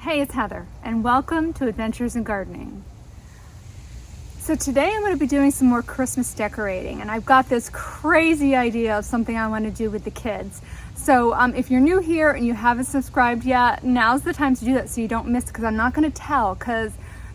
Hey, it's Heather, and welcome to Adventures in Gardening. So today I'm going to be doing some more Christmas decorating, and I've got this crazy idea of something I want to do with the kids. So if you're new here and you haven't subscribed yet, now's the time to do that so you don't miss, because I'm not going to tell, because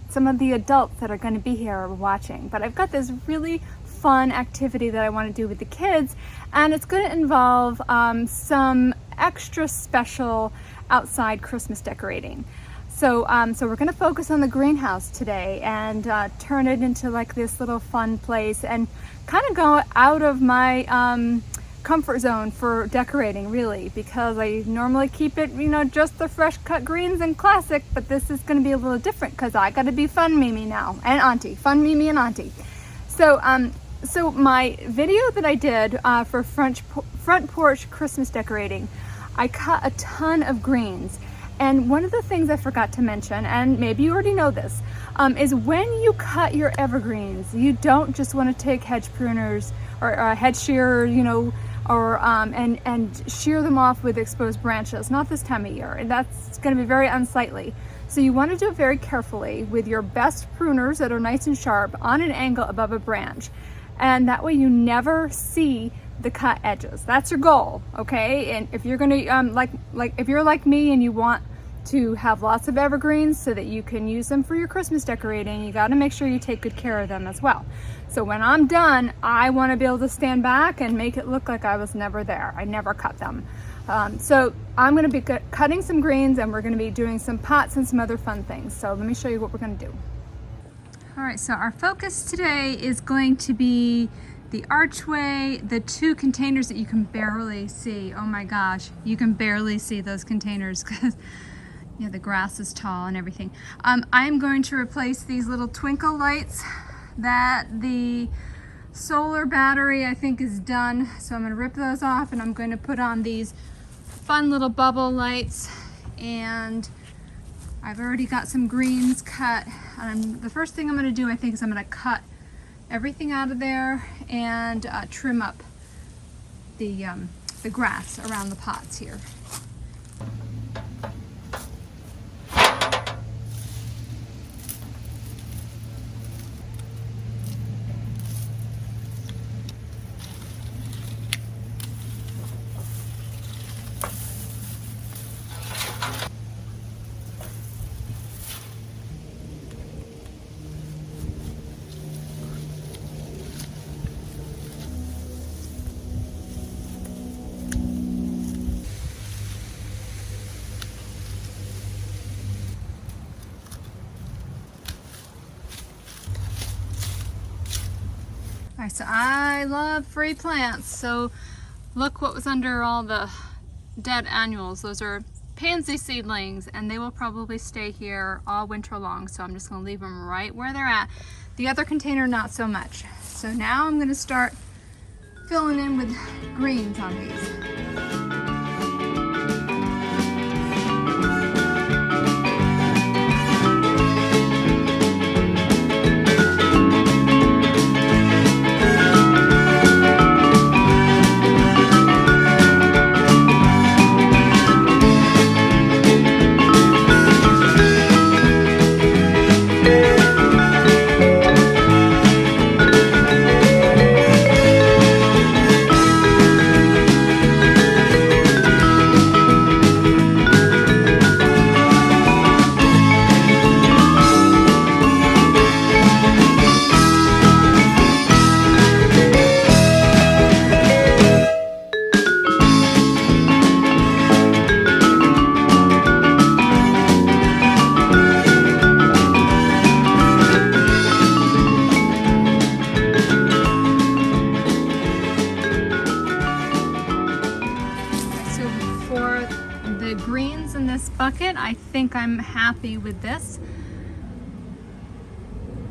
some of the adults that are going to be here are watching. But I've got this really fun activity that I want to do with the kids, and it's going to involve some extra special outside Christmas decorating. So we're going to focus on the greenhouse today and turn it into like this little fun place and kind of go out of my comfort zone for decorating, really, because I normally keep it, just the fresh cut greens and classic, but this is going to be a little different because I got to be fun Mimi now and auntie, fun Mimi and auntie. So my video that I did for front porch Christmas decorating, I cut a ton of greens. And one of the things I forgot to mention, and maybe you already know this, is when you cut your evergreens, you don't just want to take hedge pruners or a hedge shearer, and shear them off with exposed branches. Not this time of year. That's going to be very unsightly. So you want to do it very carefully with your best pruners that are nice and sharp on an angle above a branch. And that way you never see the cut edges. That's your goal, okay? And if you're gonna if you're like me and you want to have lots of evergreens so that you can use them for your Christmas decorating, you got to make sure you take good care of them as well. So when I'm done, I want to be able to stand back and make it look like I was never there. I never cut them. So I'm going to be cutting some greens, and we're going to be doing some pots and some other fun things. So let me show you what we're going to do. All right, so our focus today is going to be the archway, the two containers that you can barely see. Oh my gosh, you can barely see those containers because the grass is tall and everything. I'm going to replace these little twinkle lights that the solar battery I think is done. So I'm going to rip those off, and I'm going to put on these fun little bubble lights, and I've already got some greens cut. The first thing I'm going to do, I think, is I'm going to cut everything out of there and trim up the grass around the pots here. So I love free plants, so look what was under all the dead annuals. Those are pansy seedlings, and they will probably stay here all winter long, so I'm just going to leave them right where they're at. The other container, not so much. So now I'm going to start filling in with greens on these. Bucket, I think I'm happy with this.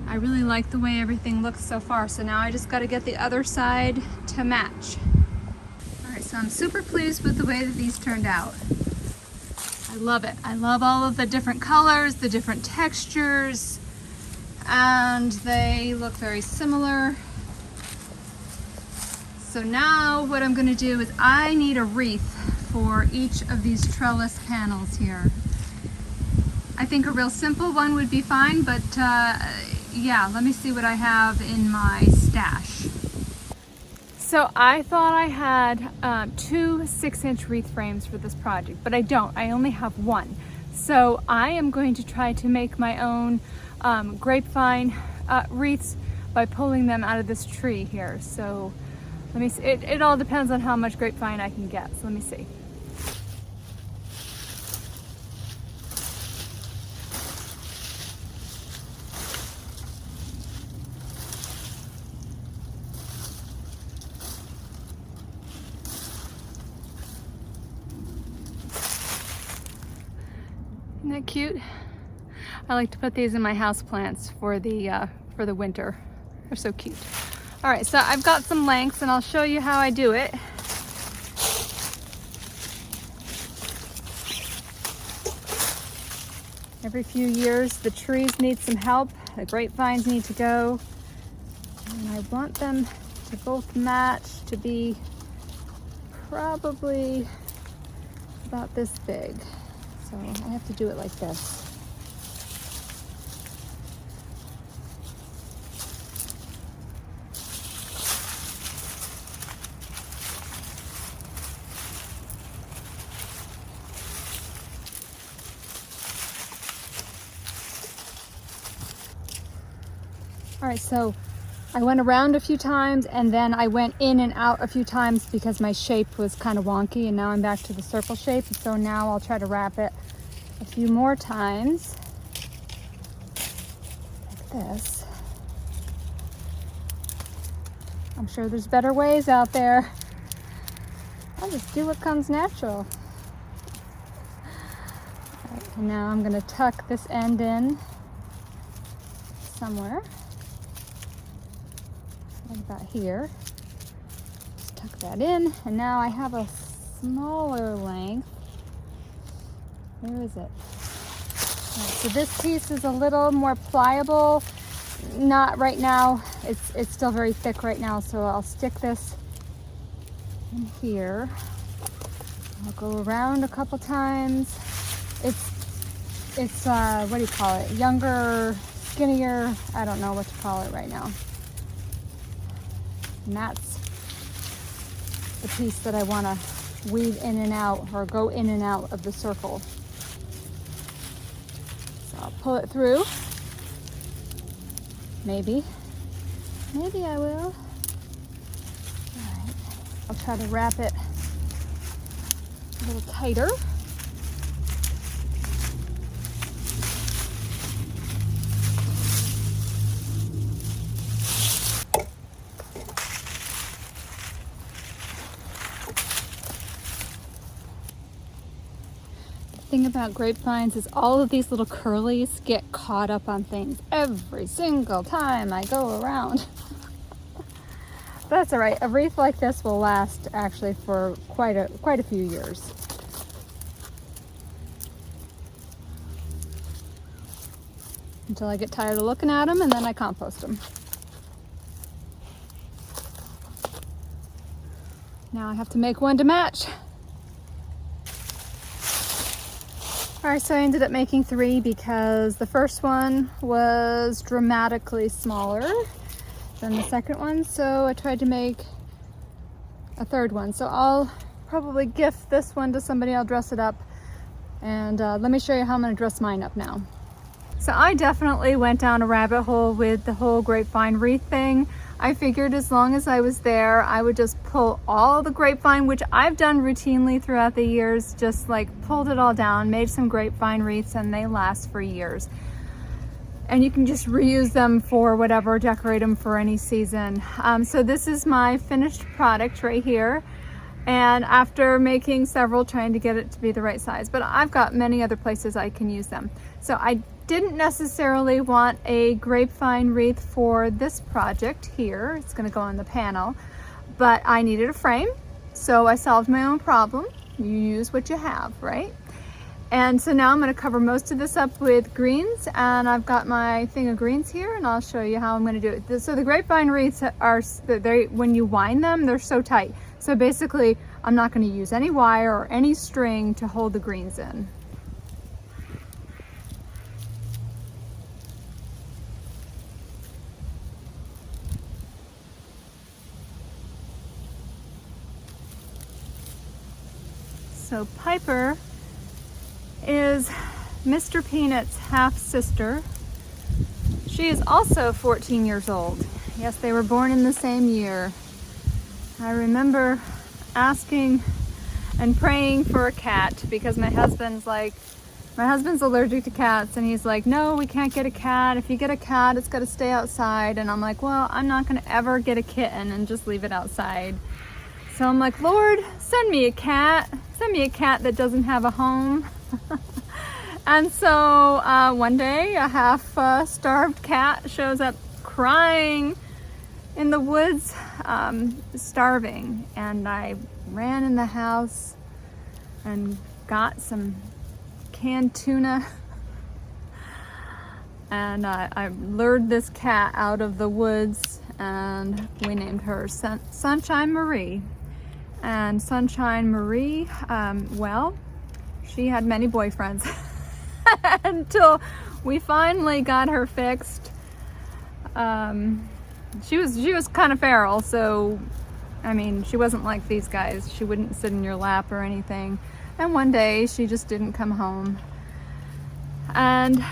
I really like the way everything looks so far, so now I just got to get the other side to match. Alright, so I'm super pleased with the way that these turned out. I love it. I love all of the different colors, the different textures, and they look very similar. So now what I'm going to do is I need a wreath for each of these trellis panels here. I think a real simple one would be fine, but yeah, let me see what I have in my stash. So I thought I had 2 6-inch wreath frames for this project, but I don't. I only have one. So I am going to try to make my own grapevine wreaths by pulling them out of this tree here. So let me see. It all depends on how much grapevine I can get. So let me see. Isn't that cute? I like to put these in my house plants for the winter. They're so cute. All right, so I've got some lengths and I'll show you how I do it. Every few years, the trees need some help. The grapevines need to go. And I want them to both match to be probably about this big. So I have to do it like this. All right, so I went around a few times and then I went in and out a few times because my shape was kind of wonky, and now I'm back to the circle shape. And so now I'll try to wrap it a few more times like this. I'm sure there's better ways out there. I'll just do what comes natural. All right, and now I'm gonna tuck this end in somewhere. Like about here. Just tuck that in, and now I have a smaller length. Where is it? Right, so this piece is a little more pliable. Not right now. It's still very thick right now, so I'll stick this in here. I'll go around a couple times. It's what do you call it? Younger, skinnier. I don't know what to call it right now. And that's the piece that I want to weave in and out, or go in and out of the circle. So I'll pull it through. Maybe I will. All right, I'll try to wrap it a little tighter. The thing about grapevines is all of these little curlies get caught up on things every single time I go around. That's all right. A wreath like this will last actually for quite a few years. Until I get tired of looking at them, and then I compost them. Now I have to make one to match. All right, so I ended up making 3 because the first one was dramatically smaller than the second one, so I tried to make a third one. So I'll probably gift this one to somebody. I'll dress it up, and let me show you how I'm gonna dress mine up now. So I definitely went down a rabbit hole with the whole grapevine wreath thing. I figured as long as I was there, I would just pull all the grapevine, which I've done routinely throughout the years, just like pulled it all down, made some grapevine wreaths, and they last for years. And you can just reuse them for whatever, decorate them for any season. So this is my finished product right here. And after making several, trying to get it to be the right size, but I've got many other places I can use them. So I didn't necessarily want a grapevine wreath for this project here. It's gonna go on the panel, but I needed a frame. So I solved my own problem. You use what you have, right? And so now I'm gonna cover most of this up with greens, and I've got my thing of greens here, and I'll show you how I'm gonna do it. So the grapevine wreaths are, when you wind them, they're so tight. So basically, I'm not gonna use any wire or any string to hold the greens in. So Piper is Mr. Peanut's half sister. She is also 14 years old. Yes, they were born in the same year. I remember asking and praying for a cat because my husband's allergic to cats, and he's like, no, we can't get a cat. If you get a cat, it's got to stay outside. And I'm like, well, I'm not going to ever get a kitten and just leave it outside. So I'm like, Lord, send me a cat. Send me a cat that doesn't have a home. And so one day a half-starved cat shows up crying in the woods, starving. And I ran in the house and got some canned tuna. And I lured this cat out of the woods, and we named her Sunshine Marie. And Sunshine Marie, well, she had many boyfriends until we finally got her fixed. She was kind of feral, so I mean, she wasn't like these guys. She wouldn't sit in your lap or anything. And one day she just didn't come home. And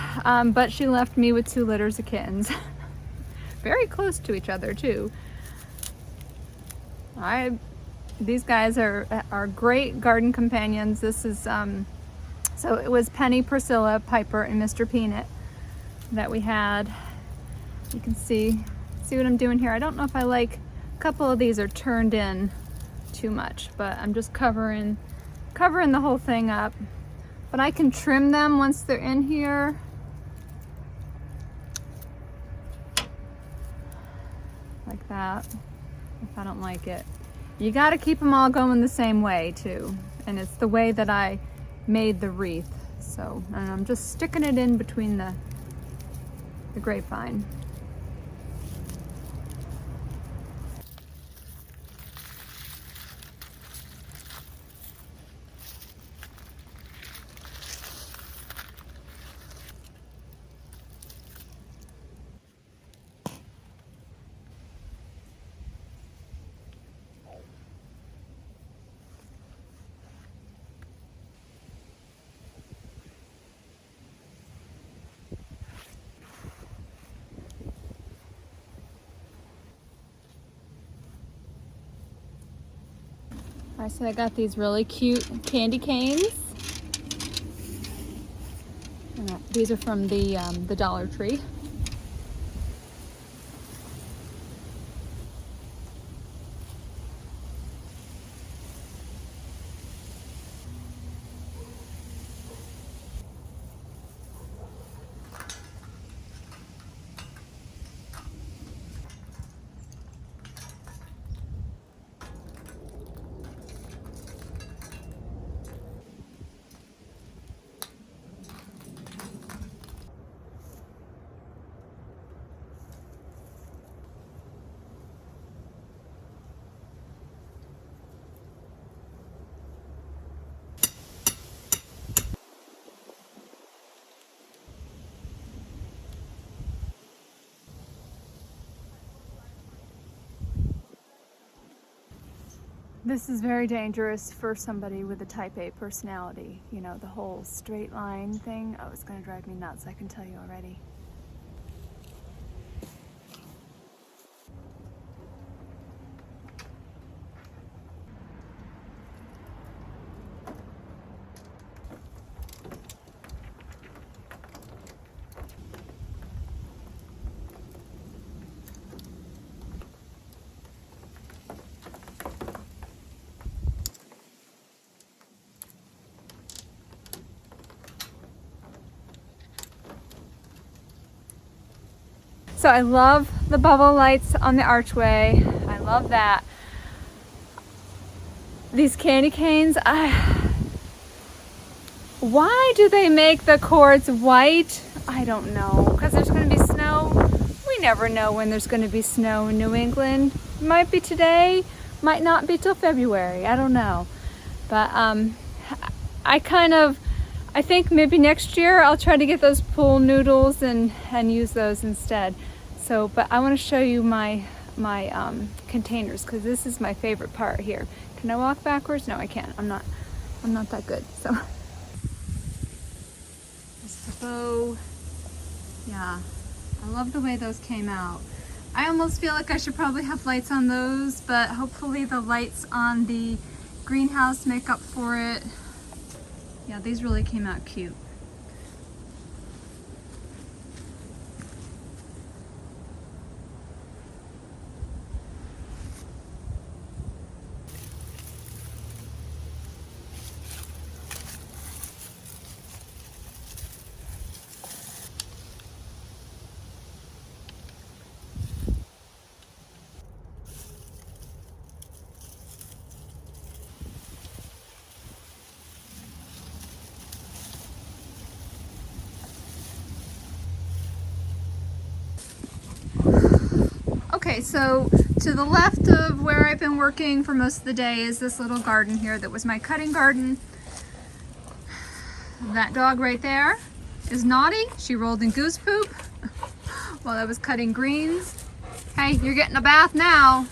but she left me with 2 litters of kittens, very close to each other too. These guys are great garden companions. This is so it was Penny, Priscilla, Piper, and Mr. Peanut that we had. You can see what I'm doing here. I don't know if I like, a couple of these are turned in too much, but I'm just covering the whole thing up. But I can trim them once they're in here. Like that, if I don't like it. You gotta keep them all going the same way too. And it's the way that I made the wreath. So, and I'm just sticking it in between the grapevine. All right, so I got these really cute candy canes. These are from the Dollar Tree. This is very dangerous for somebody with a type A personality. You know, the whole straight line thing. Oh, it's gonna drive me nuts, I can tell you already. So I love the bubble lights on the archway. I love that. These candy canes, why do they make the cords white? I don't know, because there's going to be snow. We never know when there's going to be snow in New England. Might be today, might not be till February, I don't know. But I think maybe next year I'll try to get those pool noodles and use those instead. So, but I want to show you my containers, because this is my favorite part here. Can I walk backwards? No, I can't. I'm not. I'm not that good, so. Just the bow. Yeah, I love the way those came out. I almost feel like I should probably have lights on those, but hopefully the lights on the greenhouse make up for it. Yeah, these really came out cute. Okay, so to the left of where I've been working for most of the day is this little garden here that was my cutting garden. That dog right there is naughty. She rolled in goose poop while I was cutting greens. Hey, you're getting a bath now.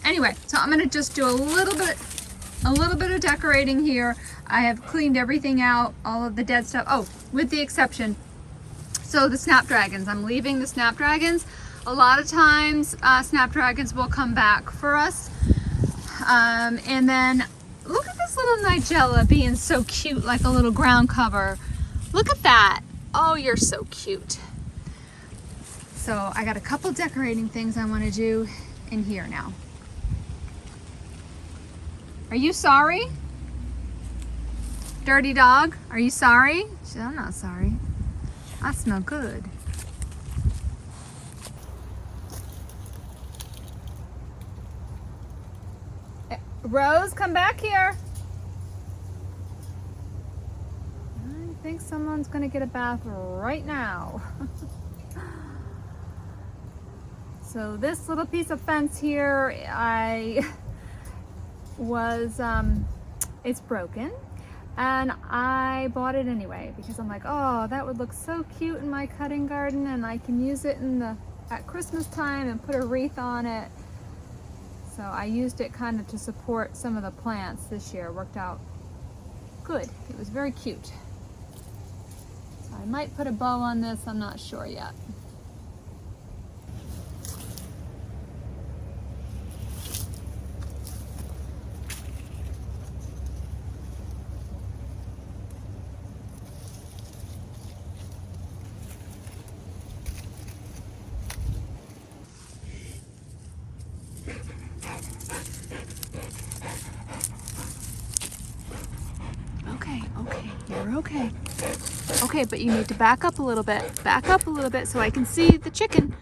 Anyway, so I'm gonna just do a little bit of decorating here. I have cleaned everything out, all of the dead stuff. Oh, with the exception. So the snapdragons, I'm leaving the snapdragons. A lot of times snapdragons will come back for us. And then look at this little nigella being so cute, like a little ground cover. Look at that. Oh, you're so cute. So I got a couple decorating things I want to do in here now. Are you sorry? Dirty dog, are you sorry? I'm not sorry. I smell good. Rose, come back here. I think someone's gonna get a bath right now. So this little piece of fence here, it's broken. And I bought it anyway because I'm like, oh, that would look so cute in my cutting garden, and I can use it at Christmas time and put a wreath on it. So I used it kind of to support some of the plants this year. It worked out good. It was very cute. So I might put a bow on this, I'm not sure yet. Okay, you're okay. Okay, but you need to back up a little bit. Back up a little bit so I can see the chicken.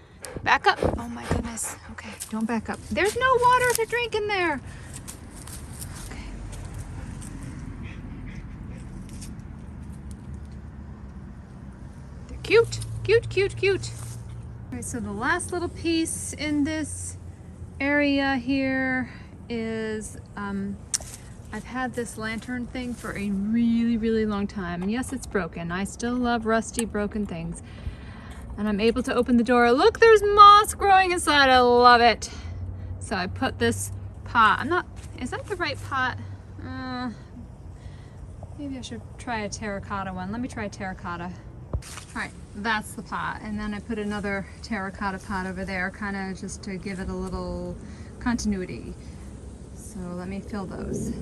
Back up. Oh my goodness. Okay, don't back up. There's no water to drink in there. Okay. They're cute. Cute, cute, cute. All right, so the last little piece in this area here is I've had this lantern thing for a really, really long time. And yes, it's broken. I still love rusty, broken things. And I'm able to open the door. Look, there's moss growing inside. I love it. So I put this pot. Is that the right pot? Maybe I should try a terracotta one. Let me try a terracotta. All right, that's the pot. And then I put another terracotta pot over there, kind of just to give it a little continuity. So let me fill those.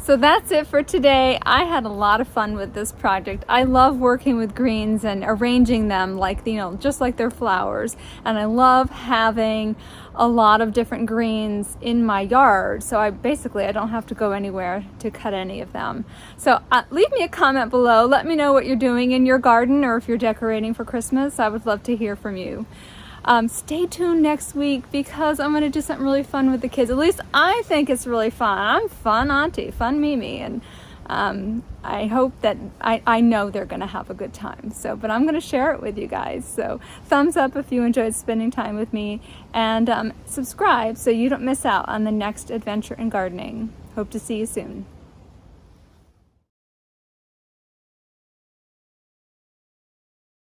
So that's it for today. I had a lot of fun with this project. I love working with greens and arranging them like, just like they're flowers. And I love having a lot of different greens in my yard. So I don't have to go anywhere to cut any of them. So leave me a comment below. Let me know what you're doing in your garden or if you're decorating for Christmas. I would love to hear from you. Stay tuned next week because I'm going to do something really fun with the kids. At least I think it's really fun. I'm fun auntie, fun Mimi, and I hope that, I know they're going to have a good time. So, but I'm going to share it with you guys. So thumbs up if you enjoyed spending time with me, and subscribe so you don't miss out on the next adventure in gardening. Hope to see you soon.